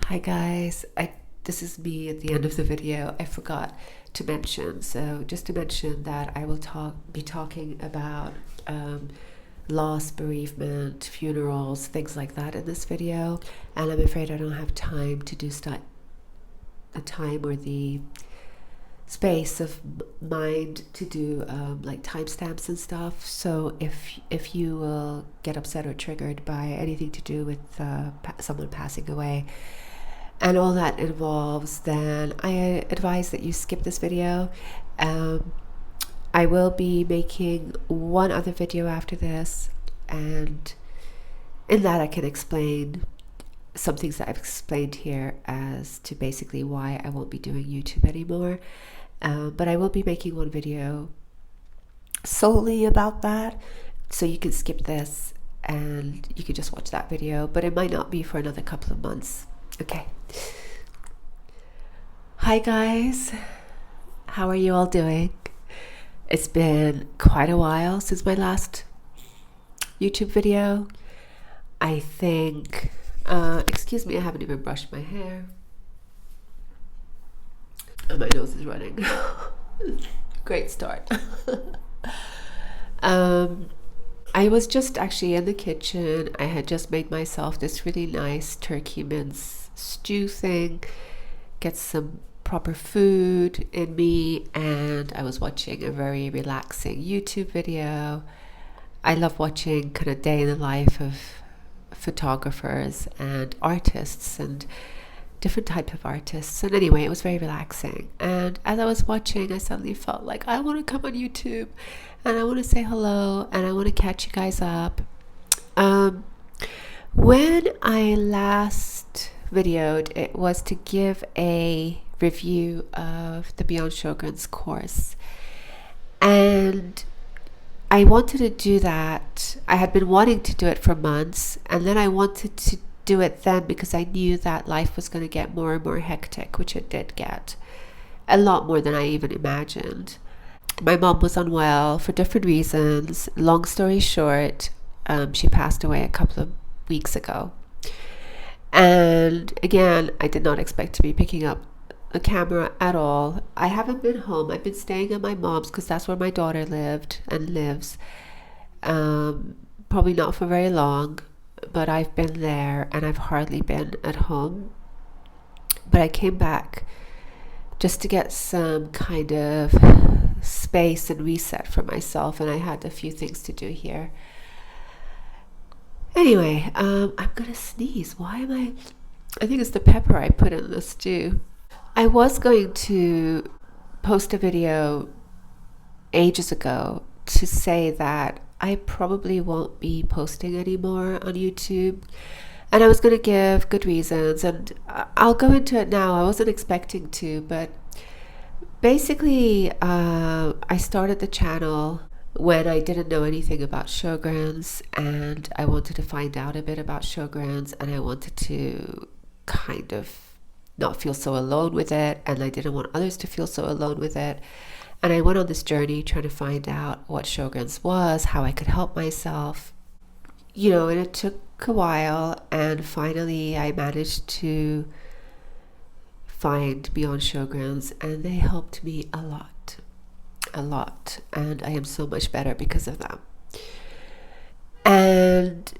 Hi guys, this is me at the end of the video. I forgot to mention, so just to mention that I will be talking about loss, bereavement, funerals, things like that in this video, and I'm afraid I don't have time to do the time or the space of mind to do like timestamps and stuff. So if you will get upset or triggered by anything to do with someone passing away and all that involves, then I advise that you skip this video. I will be making one other video after this, and in that I can explain some things that I've explained here as to basically why I won't be doing YouTube anymore. But I will be making one video solely about that, so you can skip this and you can just watch that video, but it might not be for another couple of months. Okay. Hi guys, how are you all doing? It's been quite a while since my last YouTube video. I think, excuse me, I haven't even brushed my hair. And my nose is running. Great start. I was just actually in the kitchen. I had just made myself this really nice turkey mince stew thing, get some proper food in me, and I was watching a very relaxing YouTube video. I love watching kind of day in the life of photographers and artists and different type of artists, and anyway, it was very relaxing. And as I was watching, I suddenly felt like I want to come on YouTube and I want to say hello and I want to catch you guys up. When I last videoed, it was to give a review of the Beyond Sjogren's course, and I wanted to do that. I had been wanting to do it for months, and then I wanted to do it then because I knew that life was going to get more and more hectic, which it did get a lot more than I even imagined. My mom was unwell for different reasons. Long story short, she passed away a couple of weeks ago. And again, I did not expect to be picking up a camera at all. I haven't been home. I've been staying at my mom's because that's where my daughter lived and lives. Probably not for very long, but I've been there and I've hardly been at home. But I came back just to get some kind of space and reset for myself, and I had a few things to do here. Anyway, I'm gonna sneeze. Why am I think it's the pepper I put in the stew. I was going to post a video ages ago to say that I probably won't be posting anymore on YouTube, and I was going to give good reasons, and I'll go into it now. I wasn't expecting to, but basically I started the channel when I didn't know anything about Sjogren's, and I wanted to find out a bit about Sjogren's, and I wanted to kind of not feel so alone with it, and I didn't want others to feel so alone with it. And I went on this journey trying to find out what Sjogren's was, how I could help myself, and it took a while, and finally I managed to find Beyond Sjogren's, and they helped me a lot, and I am so much better because of them. And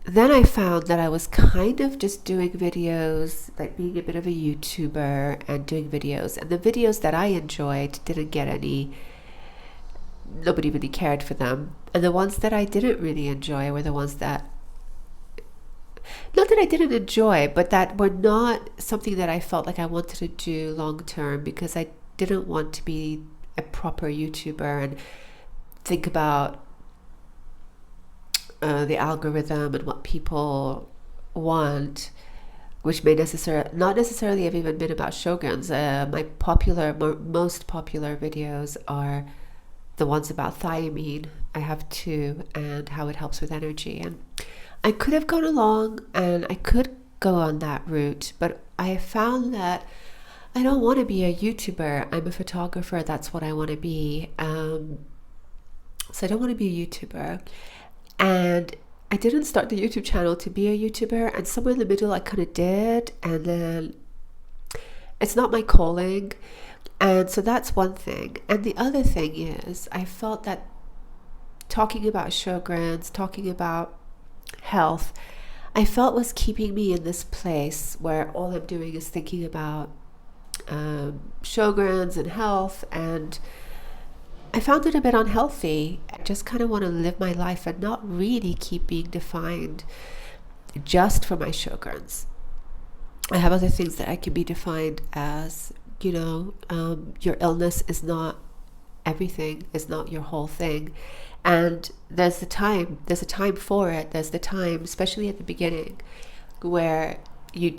then I found that I was kind of just doing videos, like being a bit of a YouTuber and doing videos, and the videos that I enjoyed didn't get nobody really cared for them, and the ones that I didn't really enjoy were the ones that, not that I didn't enjoy, but that were not something that I felt like I wanted to do long term, because I didn't want to be a proper YouTuber and think about the algorithm and what people want, which may not necessarily have even been about Sjogren's. My most popular videos are the ones about Thiamine. I have two, and how it helps with energy. And I could have gone along and I could go on that route, but I found that I don't want to be a YouTuber. I'm a photographer. That's what I want to be. So I don't want to be a YouTuber. And I didn't start the YouTube channel to be a YouTuber, and somewhere in the middle I kind of did, and then it's not my calling. And so that's one thing. And the other thing is, I felt that talking about Sjogren's, talking about health, I felt was keeping me in this place where all I'm doing is thinking about Sjogren's and health, and I found it a bit unhealthy. I just kind of want to live my life and not really keep being defined just for my Sjogren's. I have other things that I can be defined as, your illness is not everything, is not your whole thing. And there's a time for it. There's the time, especially at the beginning, where you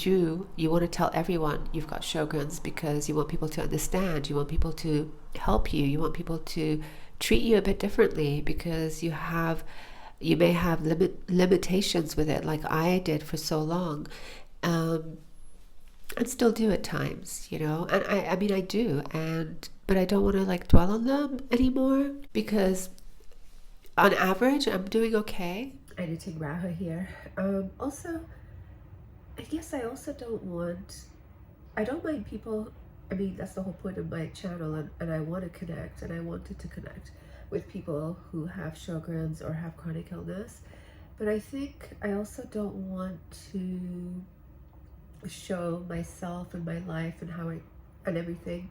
want to tell everyone you've got Sjogren's because you want people to understand, you want people to help you, you want people to treat you a bit differently because you may have limitations with it, like I did for so long, and still do at times, and I mean I do, but I don't want to dwell on them anymore, because on average I'm doing okay. Editing Raha here. Also, I guess I also I don't mind people. I mean, that's the whole point of my channel, and I want to connect, and I wanted to connect with people who have Sjogren's or have chronic illness. But I think I also don't want to show myself and my life and and everything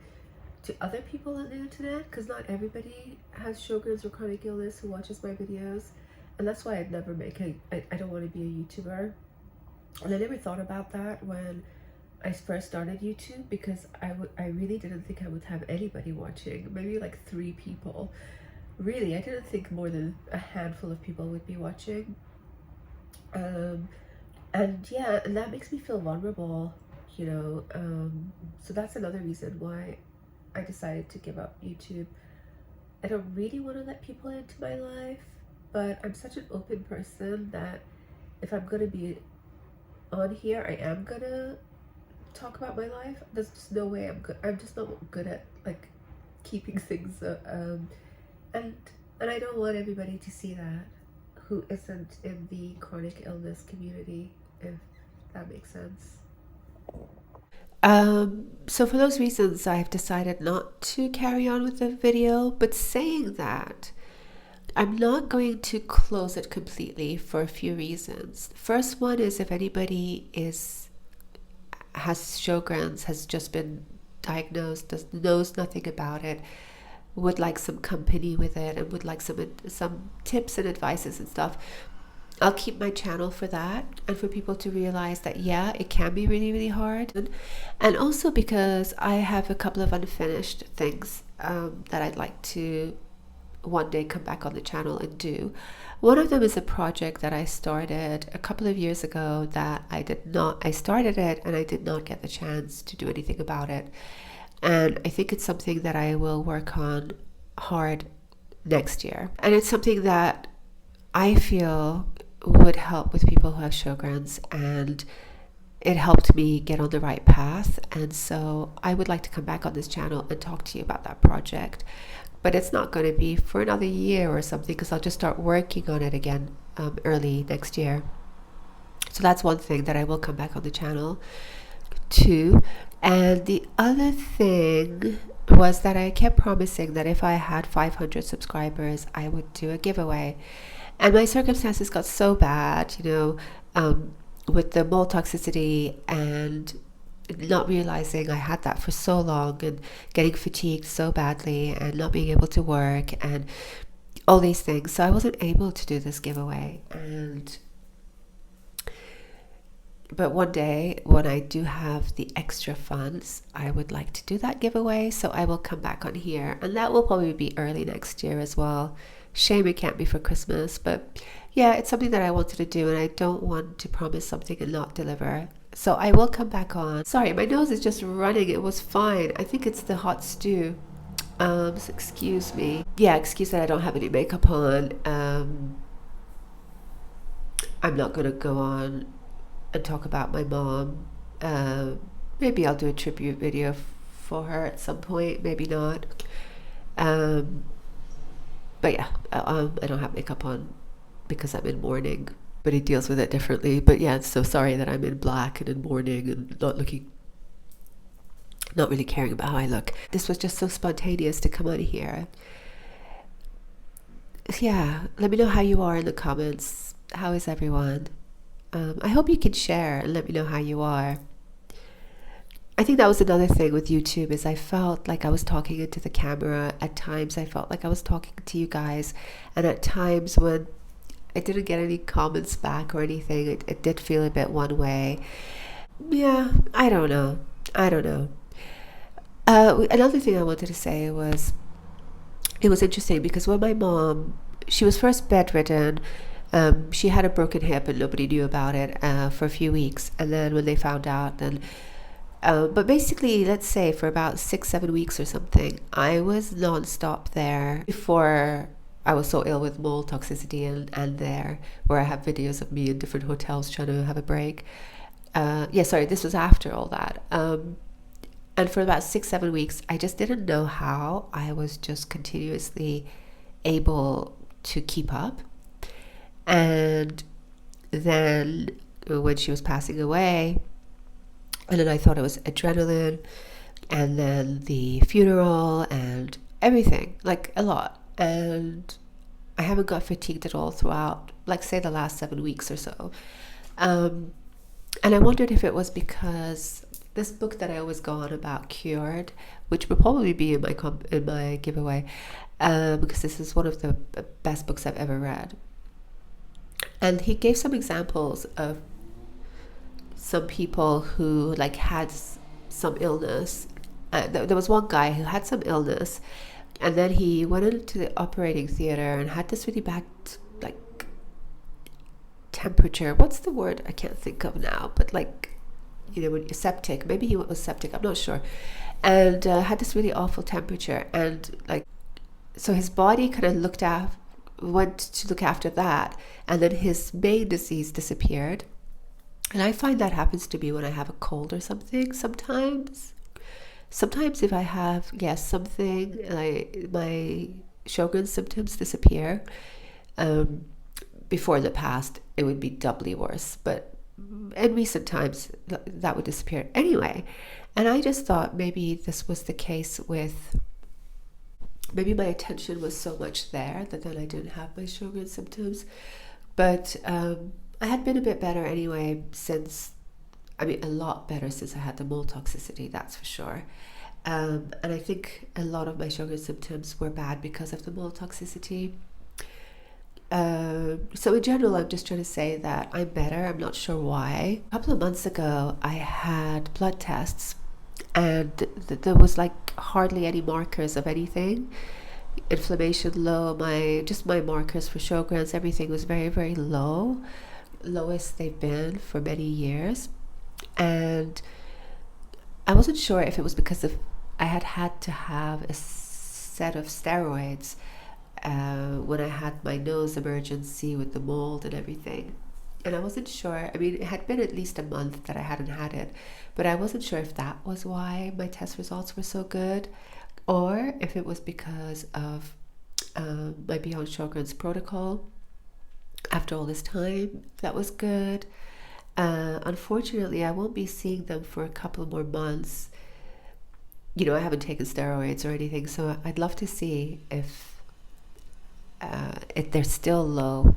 to other people on the internet, because not everybody has Sjogren's or chronic illness who watches my videos, and that's why I'd never I don't want to be a YouTuber. And I never thought about that when I first started YouTube, because I really didn't think I would have anybody watching, maybe like 3 people. Really, I didn't think more than a handful of people would be watching. And that makes me feel vulnerable, so that's another reason why I decided to give up YouTube. I don't really want to let people into my life, but I'm such an open person that if I'm going to be on here, I am going to talk about my life. There's just no way I'm just not good at keeping things and I don't want everybody to see that who isn't in the chronic illness community, if that makes sense. So for those reasons, I've decided not to carry on with the video, but saying that, I'm not going to close it completely for a few reasons. First one is, if anybody has Sjogren's, has just been diagnosed, knows nothing about it, would like some company with it, and would like some tips and advices and stuff, I'll keep my channel for that, and for people to realize that, yeah, it can be really, really hard. And also because I have a couple of unfinished things that I'd like to one day come back on the channel and do. One of them is a project that I started a couple of years ago that I started it and I did not get the chance to do anything about it. And I think it's something that I will work on hard next year. And it's something that I feel would help with people who have Sjogren's, and it helped me get on the right path. And so I would like to come back on this channel and talk to you about that project. But it's not going to be for another year or something, because I'll just start working on it again early next year. So that's one thing that I will come back on the channel to. And the other thing was that I kept promising that if I had 500 subscribers, I would do a giveaway. And my circumstances got so bad, with the mold toxicity, and not realizing I had that for so long, and getting fatigued so badly, and not being able to work, and all these things. So I wasn't able to do this giveaway. But one day, when I do have the extra funds, I would like to do that giveaway. So I will come back on here, and that will probably be early next year as well. Shame it can't be for Christmas, but yeah, it's something that I wanted to do, and I don't want to promise something and not deliver. So I will come back on. Sorry, my nose is just running. It was fine. I think it's the hot stew. So excuse me. Yeah, excuse that I don't have any makeup on. I'm not going to go on and talk about my mom. Maybe I'll do a tribute video for her at some point. Maybe not. But yeah, I don't have makeup on because I'm in mourning. but he deals with it differently. But yeah, so sorry that I'm in black and in mourning and not really caring about how I look. This was just so spontaneous to come on here. Yeah, let me know how you are in the comments. How is everyone? I hope you can share and let me know how you are. I think that was another thing with YouTube, is I felt like I was talking into the camera. At times I felt like I was talking to you guys, and at times when I didn't get any comments back or anything, it did feel a bit one way. Yeah, I don't know. Another thing I wanted to say was, it was interesting because when my mom, she was first bedridden. She had a broken hip and nobody knew about it for a few weeks, and then when they found out, then but basically, let's say for about 6-7 weeks or something, I was non-stop there before I was so ill with mold toxicity, and there where I have videos of me in different hotels trying to have a break. This was after all that. And for about 6-7 weeks, I just didn't know how I was just continuously able to keep up. And then when she was passing away, and then I thought it was adrenaline, and then the funeral and everything, like a lot. And I haven't got fatigued at all throughout, like say the last 7 weeks or so. And I wondered if it was because this book that I always go on about, Cured, which will probably be in my giveaway, because this is one of the best books I've ever read. And he gave some examples of some people who like had some illness. There was one guy who had some illness, and then he went into the operating theater and had this really bad like temperature. What's the word? I can't think of now, but like, when you're septic, maybe he was septic, I'm not sure, and had this really awful temperature, and like, so his body kind of went to look after that, and then his main disease disappeared. And I find that happens to me when I have a cold or something. Sometimes if I have something, like my Sjogren symptoms disappear. Before in the past, it would be doubly worse, but in recent times that would disappear anyway. And I just thought maybe this was the case with, maybe my attention was so much there that then I didn't have my Sjogren symptoms. But I had been a bit better anyway a lot better since I had the mold toxicity, that's for sure. And I think a lot of my Sjogren symptoms were bad because of the mold toxicity. So in general, I'm just trying to say that I'm better. I'm not sure why. A couple of months ago, I had blood tests, and there was like hardly any markers of anything. Inflammation low, my markers for Sjogren's, everything was very, very low, lowest they've been for many years. And I wasn't sure if it was because I had to have a set of steroids when I had my nose emergency with the mold and everything. And I wasn't sure, it had been at least a month that I hadn't had it, but I wasn't sure if that was why my test results were so good, or if it was because of my Beyond Sjogren's protocol. After all this time, that was good. Unfortunately, I won't be seeing them for a couple more months. I haven't taken steroids or anything, so I'd love to see if they're still low.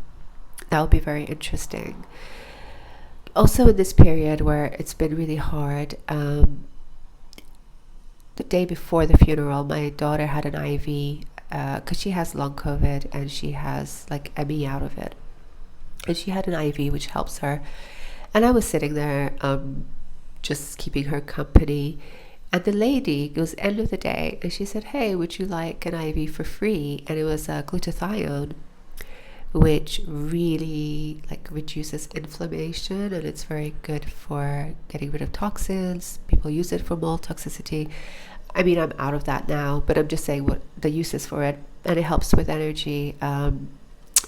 That would be very interesting. Also, in this period where it's been really hard, the day before the funeral, my daughter had an IV because she has long COVID and she has like ME out of it, and she had an IV which helps her. And I was sitting there just keeping her company, and the lady goes end of the day and she said, "Hey, would you like an IV for free?" And it was glutathione, which really like reduces inflammation, and it's very good for getting rid of toxins. People use it for mold toxicity. I'm out of that now, but I'm just saying what the use is for it, and it helps with energy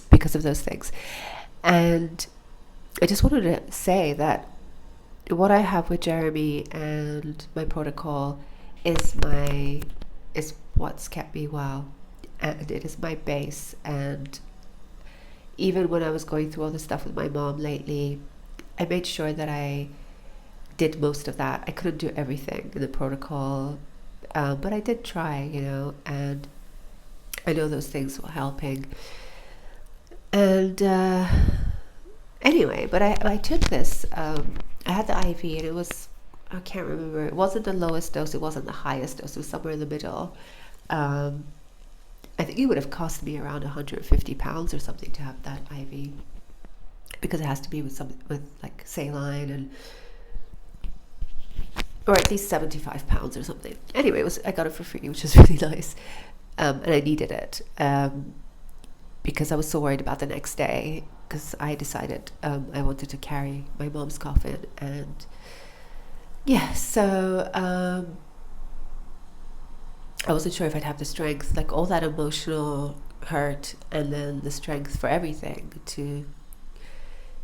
because of those things. And I just wanted to say that what I have with Jeremy and my protocol is what's kept me well, and it is my base. And even when I was going through all this stuff with my mom lately, I made sure that I did most of that. I couldn't do everything in the protocol, but I did try, and I know those things were helping. And anyway, but I took this. I had the IV, and it was, I can't remember. It wasn't the lowest dose. It wasn't the highest dose. It was somewhere in the middle. I think it would have cost me around 150 pounds or something to have that IV, because it has to be with like saline, and or at least 75 pounds or something. Anyway, I got it for free, which is really nice, and I needed it because I was so worried about the next day, because I decided I wanted to carry my mom's coffin, and yeah, so I wasn't sure if I'd have the strength, like all that emotional hurt, and then the strength for everything, to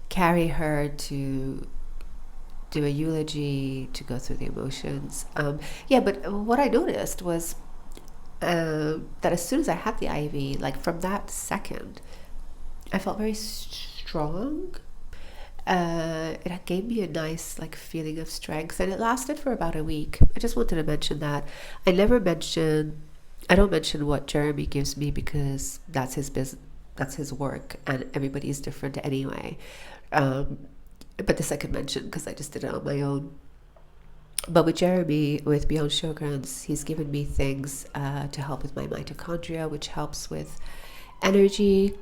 carry her, to do a eulogy, to go through the emotions. But what I noticed was that as soon as I had the IV, like from that second, I felt very strong. It gave me a nice like feeling of strength, and it lasted for about a week. I just wanted to mention that. I don't mention what Jeremy gives me, because that's his business, that's his work, and everybody is different anyway. But this I could mention because I just did it on my own. But with Jeremy, with Beyond Sjogren's, he's given me things to help with my mitochondria, which helps with energy.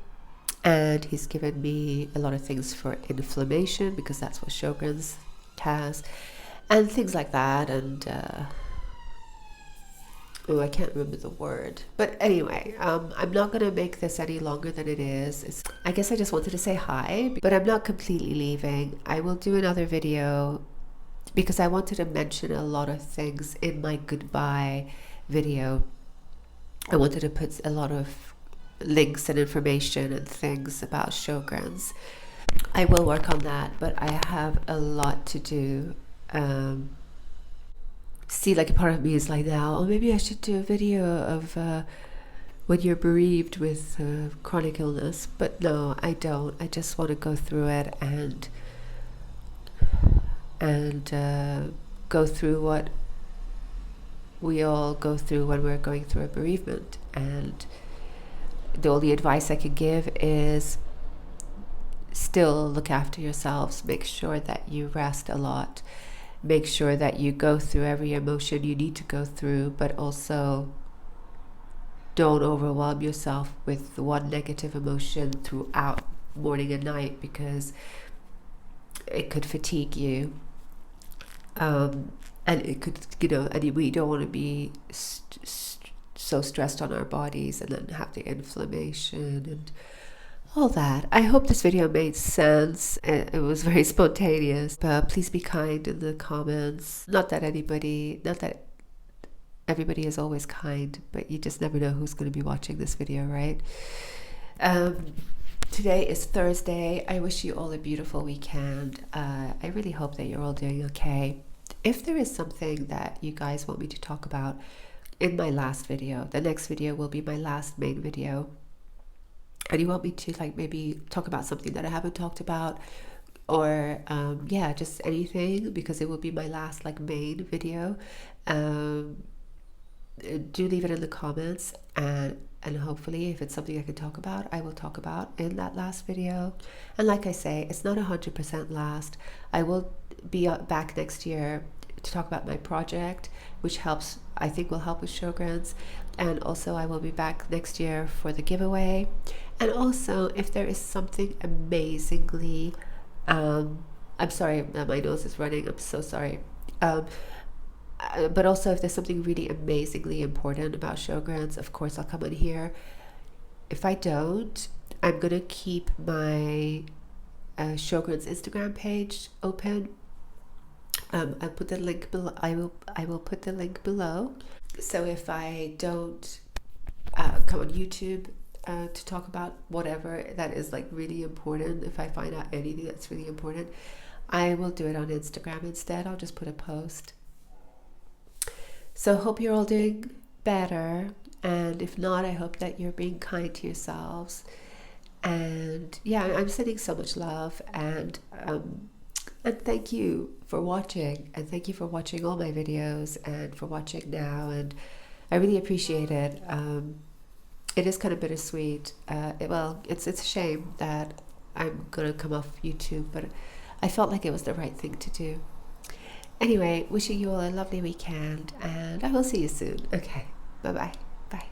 And he's given me a lot of things for inflammation, because that's what Sjogren's has, and things like that. And I can't remember the word, but anyway, I'm not gonna make this any longer than it is. I guess I just wanted to say hi, but I'm not completely leaving. I will do another video, because I wanted to mention a lot of things in my goodbye video. I wanted to put a lot of links and information and things about Sjogren's. I will work on that, but I have a lot to do. See, like a part of me is like, now, oh, maybe I should do a video of when you're bereaved with chronic illness. But no, I don't. I just want to go through it and go through what we all go through when we're going through a bereavement. And the only advice I can give is still look after yourselves. Make sure that you rest a lot. Make sure that you go through every emotion you need to go through, but also don't overwhelm yourself with one negative emotion throughout morning and night, because it could fatigue you. And it could, and we don't want to be so stressed on our bodies and then have the inflammation and all that. I hope this video made sense. It was very spontaneous, but please be kind in the comments. Not that everybody is always kind, but you just never know who's going to be watching this video, right? Today is Thursday. I wish you all a beautiful weekend. I really hope that you're all doing okay. If there is something that you guys want me to talk about in my last video, the next video will be my last main video, and you want me to like maybe talk about something that I haven't talked about, or just anything, because it will be my last like main video, do leave it in the comments, and hopefully if it's something I can talk about, I will talk about in that last video. And like I say, it's not 100% last. I will be back next year to talk about my project, which I think will help with Sjogren's. And also I will be back next year for the giveaway. And also, if there is something amazingly, I'm sorry, my nose is running, I'm so sorry. But also, if there's something really amazingly important about Sjogren's, of course I'll come on here. If I don't, I'm gonna keep my Sjogren's Instagram page open. I'll put the link below. I will put the link below. So if I don't come on YouTube to talk about whatever that is like really important, if I find out anything that's really important, I will do it on Instagram instead. I'll just put a post. So hope you're all doing better, and if not, I hope that you're being kind to yourselves. And yeah, I'm sending so much love, and thank you for watching, and thank you for watching all my videos and for watching now, and I really appreciate it. It is kind of bittersweet. It's a shame that I'm gonna come off YouTube, but I felt like it was the right thing to do. Anyway, wishing you all a lovely weekend, and I will see you soon. Okay, bye bye. Bye.